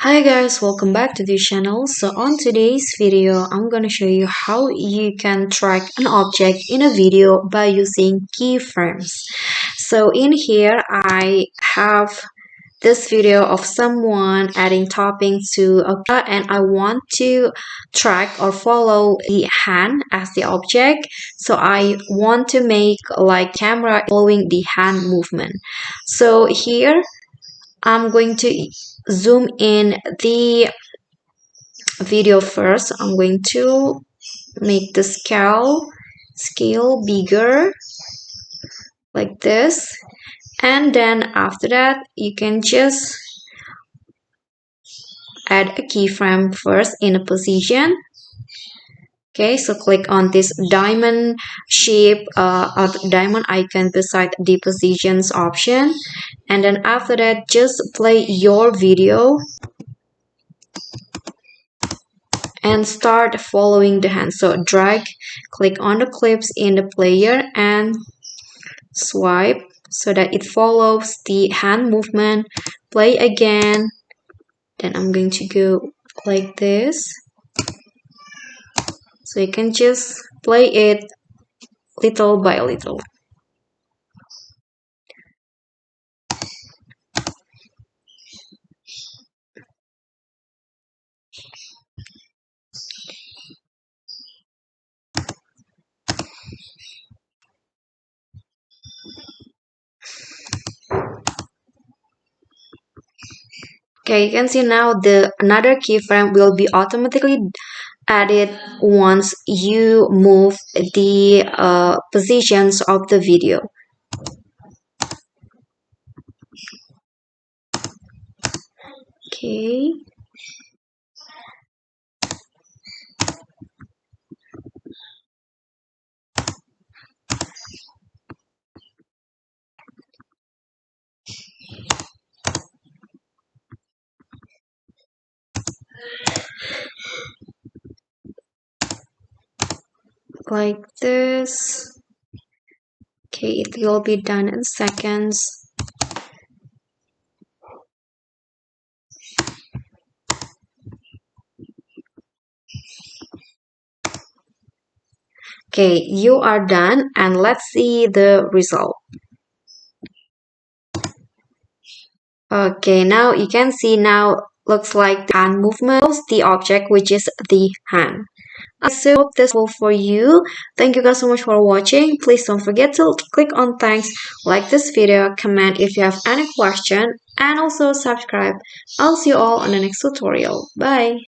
Hi guys, welcome back to the channel. So on today's video, I'm gonna show you how you can track an object in a video by using keyframes. So in here, I have this video of someone adding toppings to a and I want to track or follow the hand as the object. So I want to make like camera following the hand movement. So here I'm going to zoom in the video first. I'm going to make the scale bigger like this, and then after that you can just add a keyframe first in a position. Okay, so click on this diamond shape or diamond icon beside the positions option, and then after that just play your video and start following the hand. So drag, click on the clips in the player and swipe so that it follows the hand movement. Play again. Then I'm going to go like this. So you can just play it little by little. Okay, you can see now the another keyframe will be automatically added once you move the positions of the video. Okay. Like this. Okay, it will be done in seconds. Okay, you are done, and let's see the result. Okay, now you can see now looks like the hand movement of the object, which is the hand. So I hope this will for you. Thank you guys so much for watching. Please don't forget to click on thanks, like this video, comment if you have any question, and also subscribe. I'll see you all on the next tutorial. Bye.